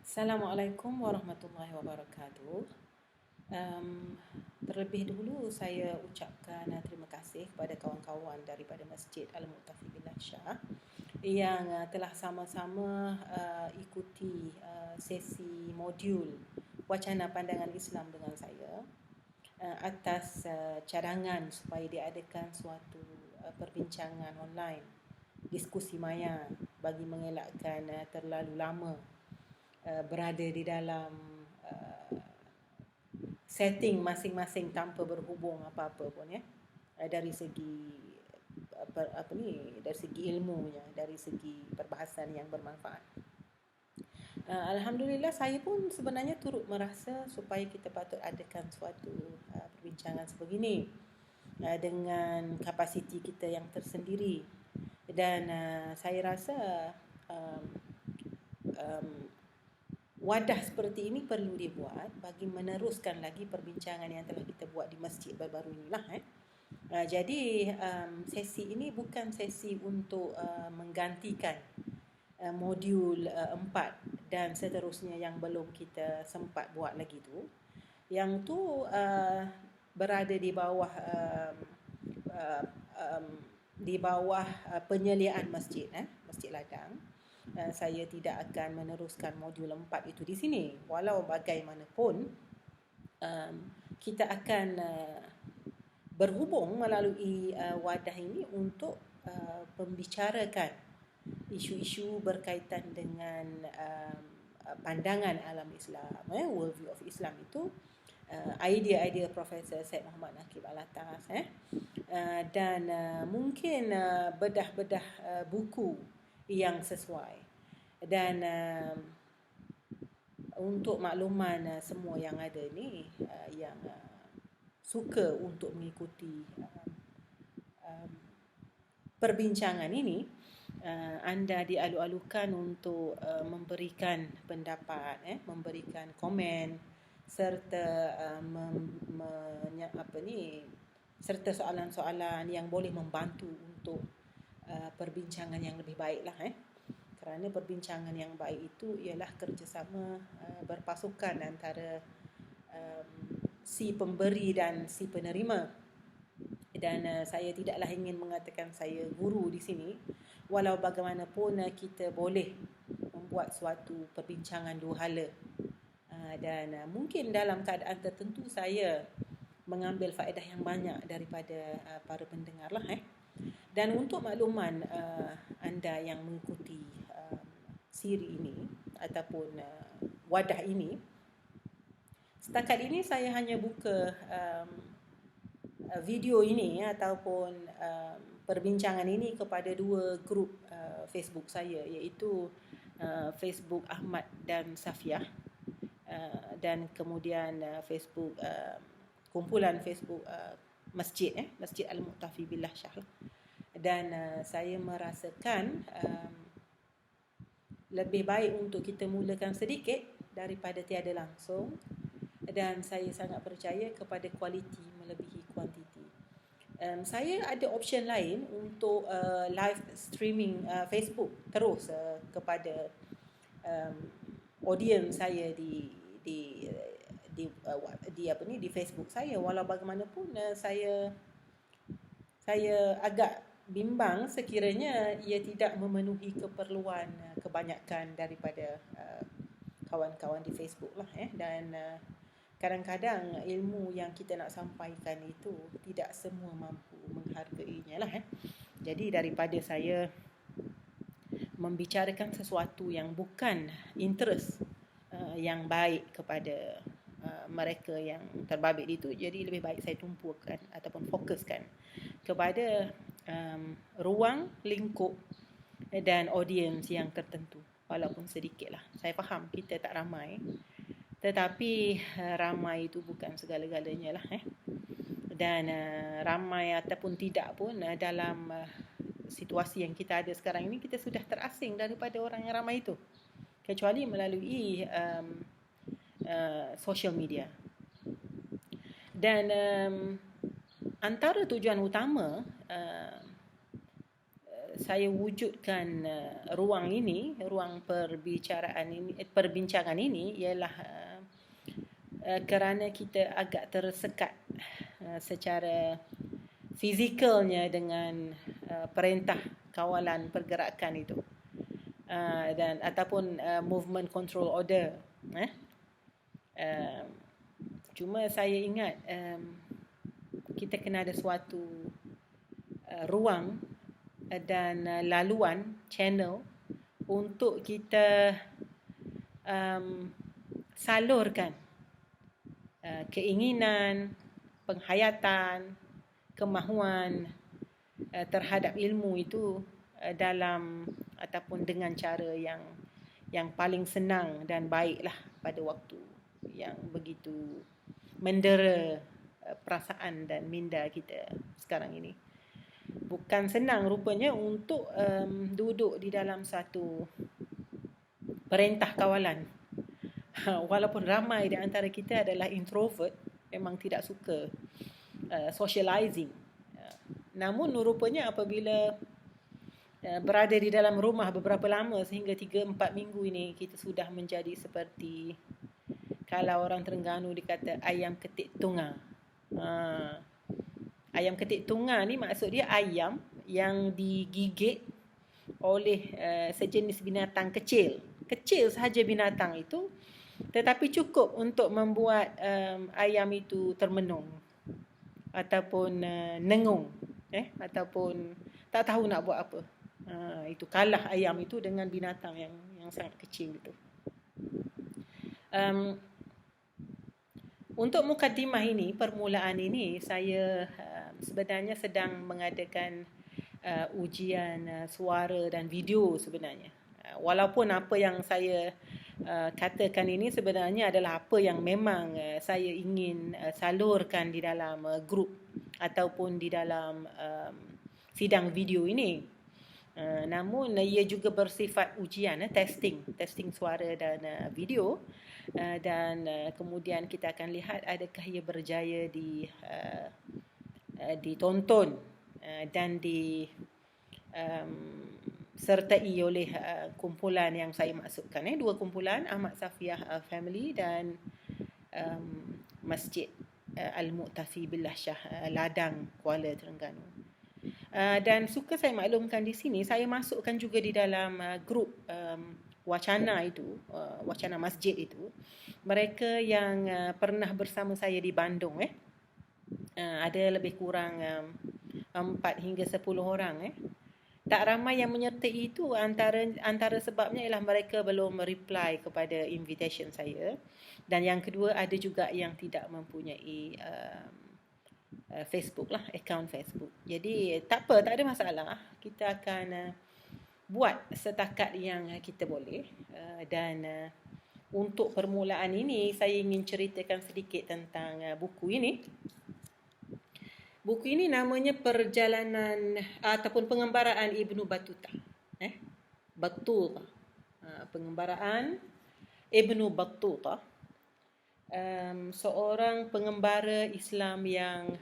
Assalamualaikum warahmatullahi wabarakatuh. Terlebih dahulu saya ucapkan terima kasih kepada kawan-kawan daripada Masjid Al-Mu'tafi Billah Shah yang telah sama-sama ikuti sesi modul wacana pandangan Islam dengan saya atas cadangan supaya diadakan suatu perbincangan online, diskusi maya bagi mengelakkan terlalu lama berada di dalam setting masing-masing tanpa berhubung apa-apa pun, ya, dari segi dari segi ilmunya, dari segi perbahasan yang bermanfaat. Alhamdulillah, saya pun sebenarnya turut merasa supaya kita patut adakan suatu perbincangan sebegini dengan kapasiti kita yang tersendiri, dan saya rasa wadah seperti ini perlu dibuat bagi meneruskan lagi perbincangan yang telah kita buat di masjid baru-baru inilah. Jadi sesi ini bukan sesi untuk menggantikan modul 4 dan seterusnya yang belum kita sempat buat lagi tu. Yang tu berada di bawah penyeliaan masjid, Masjid Ladang. Saya tidak akan meneruskan modul 4 itu di sini. Walau bagaimanapun kita akan berhubung melalui wadah ini untuk membicarakan isu-isu berkaitan dengan pandangan alam Islam, worldview of Islam itu, idea-idea Profesor Syed Muhammad Naqib Alatas, dan mungkin bedah-bedah buku yang sesuai. Dan untuk makluman semua yang ada ni, yang suka untuk mengikuti perbincangan ini, anda dialu-alukan untuk memberikan pendapat, memberikan komen serta serta soalan-soalan yang boleh membantu untuk perbincangan yang lebih baiklah. Kerana perbincangan yang baik itu ialah kerjasama berpasukan antara si pemberi dan si penerima. Dan saya tidaklah ingin mengatakan saya guru di sini. Walau bagaimanapun kita boleh membuat suatu perbincangan dua hala, dan mungkin dalam keadaan tertentu saya mengambil faedah yang banyak daripada para pendengar lah. Dan untuk makluman anda yang mengikuti siri ini ataupun wadah ini, setakat ini saya hanya buka video ini ataupun perbincangan ini kepada dua grup Facebook saya, iaitu Facebook Ahmad dan Safiah, dan kemudian Facebook kumpulan Facebook masjid, Masjid Al-Mu'tafi Billah Shah. Dan saya merasakan lebih baik untuk kita mulakan sedikit daripada tiada langsung, dan saya sangat percaya kepada kualiti melebihi kuantiti. Saya ada option lain untuk live streaming Facebook terus kepada audience saya di Facebook saya. Walau bagaimanapun saya agak bimbang sekiranya ia tidak memenuhi keperluan kebanyakan daripada kawan-kawan di Facebook lah. Dan kadang-kadang ilmu yang kita nak sampaikan itu tidak semua mampu menghargainya lah. Jadi daripada saya membicarakan sesuatu yang bukan interest yang baik kepada mereka yang terbabit itu, jadi lebih baik saya tumpukan ataupun fokuskan kepada ruang lingkup dan audiens yang tertentu, walaupun sedikit lah. Saya faham kita tak ramai, tetapi ramai itu bukan segala-galanya lah. Dan ramai ataupun tidak pun dalam situasi yang kita ada sekarang ini, kita sudah terasing daripada orang yang ramai itu, kecuali melalui social media. Dan antara tujuan utama saya wujudkan ruang perbincangan ini ialah kerana kita agak tersekat secara fizikalnya dengan perintah kawalan pergerakan itu, dan ataupun movement control order. Cuma saya ingat kita kena ada suatu ruang dan laluan channel untuk kita salurkan keinginan, penghayatan, kemahuan terhadap ilmu itu dalam ataupun dengan cara yang paling senang dan baiklah pada waktu yang begitu mendera perasaan dan minda kita sekarang ini. Bukan senang rupanya untuk duduk di dalam satu perintah kawalan. Walaupun ramai di antara kita adalah introvert, memang tidak suka socializing. Namun rupanya apabila berada di dalam rumah beberapa lama sehingga 3-4 minggu ini, kita sudah menjadi seperti, kalau orang Terengganu dikata ayam ketik tunga. Ayam ketik tunga ni maksud dia ayam yang digigit oleh sejenis binatang kecil. Kecil sahaja binatang itu, tetapi cukup untuk membuat ayam itu termenung ataupun nengung, ataupun tak tahu nak buat apa. Itu kalah ayam itu dengan binatang yang sangat kecil itu. Untuk mukadimah ini, permulaan ini, saya sebenarnya sedang mengadakan ujian suara dan video sebenarnya. Walaupun apa yang saya katakan ini sebenarnya adalah apa yang memang saya ingin salurkan di dalam grup ataupun di dalam sidang video ini. Namun ia juga bersifat ujian, testing suara dan video, dan kemudian kita akan lihat adakah ia berjaya ditonton dan sertai oleh kumpulan yang saya maksudkan, dua kumpulan, Ahmad Safiah Family dan Masjid Al-Mu'tafi Billah Shah Ladang, Kuala Terengganu. Dan suka saya maklumkan di sini, saya masukkan juga di dalam grup wacana itu, wacana masjid itu, mereka yang pernah bersama saya di Bandung, ada lebih kurang 4 hingga 10 orang. Tak ramai yang menyertai itu, antara sebabnya ialah mereka belum reply kepada invitation saya, dan yang kedua ada juga yang tidak mempunyai Facebook lah, akaun Facebook. Jadi tak apa, tak ada masalah. Kita akan buat setakat yang kita boleh. Dan untuk permulaan ini, saya ingin ceritakan sedikit tentang buku ini. Buku ini namanya Perjalanan ataupun Pengembaraan Ibnu Battuta. Battuta. Pengembaraan Ibnu Battuta. Seorang pengembara Islam yang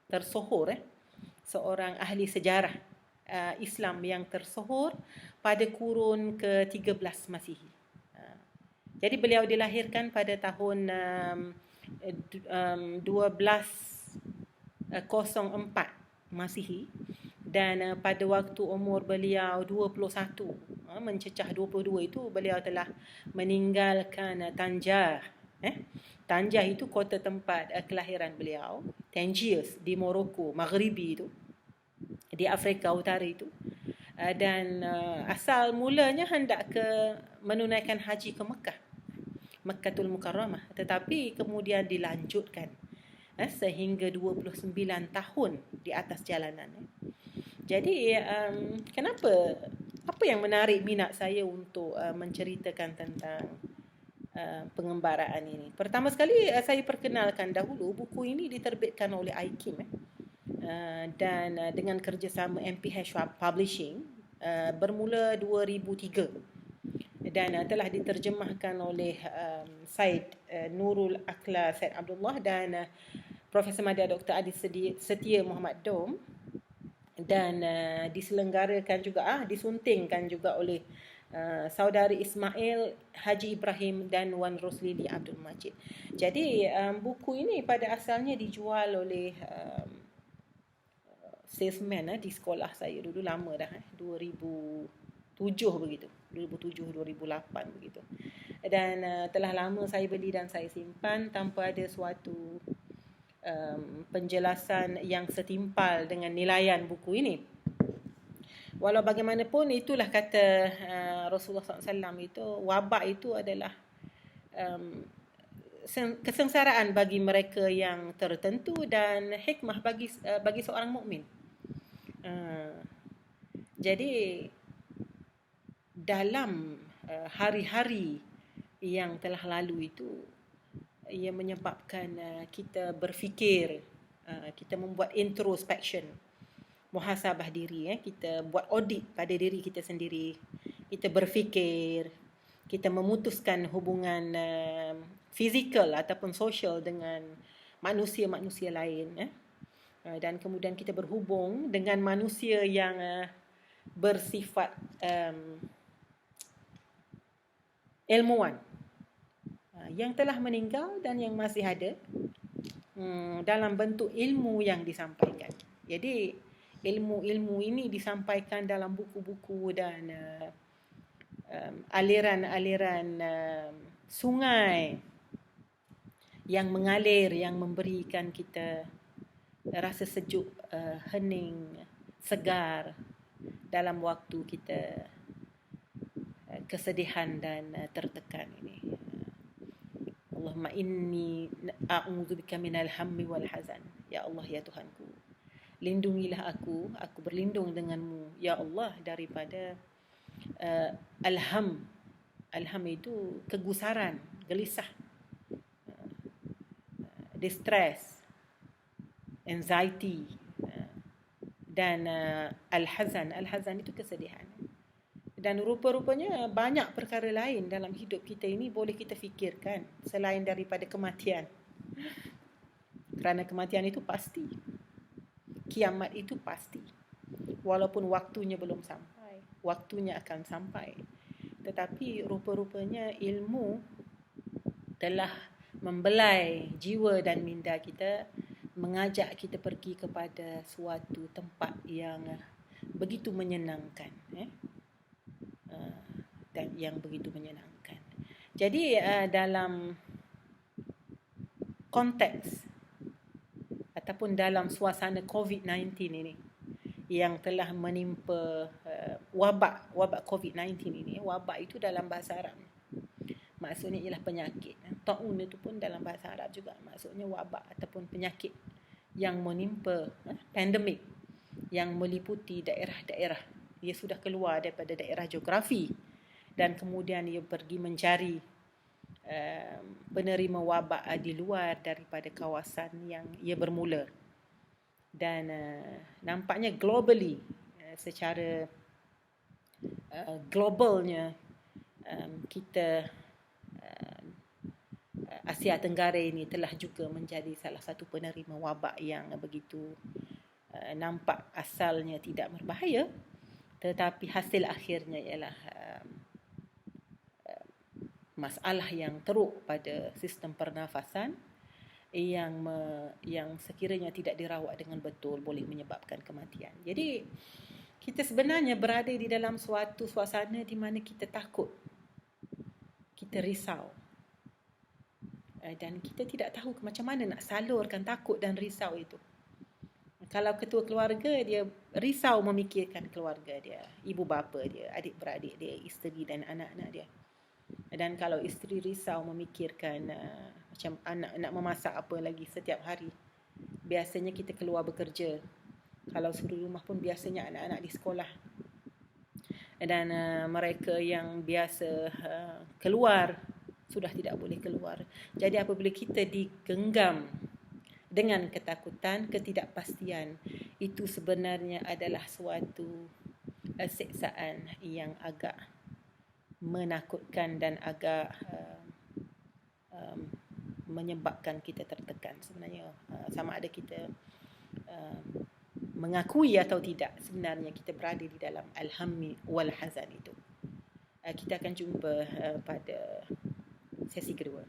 tersohor, seorang ahli sejarah Islam yang tersohor pada kurun ke-13 Masihi. Jadi beliau dilahirkan pada tahun 1204 Masihi, dan pada waktu umur beliau 21, mencecah 22 itu, beliau telah meninggalkan Tanjah. Tanjah itu kota tempat kelahiran beliau, Tangiers di Morocco, Maghribi itu, di Afrika Utara itu. Dan asal mulanya hendak menunaikan haji ke Mekah, Mekkatul Mukarramah, tetapi kemudian dilanjutkan sehingga 29 tahun di atas jalanan. Jadi apa yang menarik minat saya untuk menceritakan tentang pengembaraan ini? Pertama sekali saya perkenalkan dahulu, buku ini diterbitkan oleh IKIM dan dengan kerjasama MPH Publishing bermula 2003, dan telah diterjemahkan oleh Said Nurul Akla Said Abdullah dan Profesor Madya Dr. Adi Setia Muhammad Dom, dan diselenggarakan juga disuntingkan juga oleh saudari Ismail Haji Ibrahim dan Wan Roslili Abdul Majid. Jadi buku ini pada asalnya dijual oleh salesman di sekolah saya dulu, lama dah, 2007 begitu, 2007-2008 begitu. Dan telah lama saya beli dan saya simpan tanpa ada suatu penjelasan yang setimpal dengan nilaian buku ini. Walau bagaimanapun, itulah kata Rasulullah SAW itu, wabak itu adalah kesengsaraan bagi mereka yang tertentu dan hikmah bagi seorang mukmin. Jadi dalam hari-hari yang telah lalu itu, ia menyebabkan kita berfikir, kita membuat introspection, muhasabah diri, kita buat audit pada diri kita sendiri. Kita berfikir, kita memutuskan hubungan fizikal ataupun sosial dengan manusia-manusia lain, dan kemudian kita berhubung dengan manusia yang bersifat ilmuwan, yang telah meninggal dan yang masih ada, dalam bentuk ilmu yang disampaikan. Jadi ilmu-ilmu ini disampaikan dalam buku-buku dan aliran-aliran sungai yang mengalir, yang memberikan kita rasa sejuk, hening, segar dalam waktu kita kesedihan dan tertekan ini. Allahumma inni a'udzubika minal hammi wal hazan. Ya Allah, ya Tuhanku, lindungilah aku berlindung denganmu ya Allah daripada alham. Alham itu kegusaran, gelisah, distress, anxiety, dan al-hazan. Al-hazan itu kesedihan. Dan rupa-rupanya banyak perkara lain dalam hidup kita ini boleh kita fikirkan selain daripada kematian. Kerana kematian itu pasti. Kiamat itu pasti. Walaupun waktunya belum sampai, waktunya akan sampai. Tetapi rupa-rupanya ilmu telah membelai jiwa dan minda kita, mengajak kita pergi kepada suatu tempat yang begitu menyenangkan, dan yang begitu menyenangkan. Jadi dalam konteks ataupun dalam suasana COVID-19 ini yang telah menimpa wabak COVID-19 ini, wabak itu dalam bahasa Arab maksudnya ialah penyakit. Taun itu pun dalam bahasa Arab juga maksudnya wabak ataupun penyakit yang menimpa, pandemik yang meliputi daerah-daerah. Ia sudah keluar daripada daerah geografi dan kemudian ia pergi mencari penerima wabak di luar daripada kawasan yang ia bermula. Dan nampaknya globally, secara globalnya, kita Asia Tenggara ini telah juga menjadi salah satu penerima wabak yang begitu nampak asalnya tidak berbahaya, tetapi hasil akhirnya ialah masalah yang teruk pada sistem pernafasan yang sekiranya tidak dirawat dengan betul boleh menyebabkan kematian. Jadi kita sebenarnya berada di dalam suatu suasana di mana kita takut, kita risau, dan kita tidak tahu macam mana nak salurkan takut dan risau itu. Kalau ketua keluarga, dia risau memikirkan keluarga dia, ibu bapa dia, adik-beradik dia, isteri dan anak-anak dia. Dan kalau isteri risau memikirkan macam anak nak memasak apa lagi setiap hari, biasanya kita keluar bekerja. Kalau suruh rumah pun biasanya anak-anak di sekolah. Dan mereka yang biasa keluar sudah tidak boleh keluar. Jadi apabila kita digenggam dengan ketakutan, ketidakpastian, itu sebenarnya adalah suatu siksaan yang agak menakutkan dan agak menyebabkan kita tertekan. Sebenarnya sama ada kita mengakui atau tidak sebenarnya kita berada di dalam al-hammi wal hazan itu. Kita akan jumpa pada sesi kedua.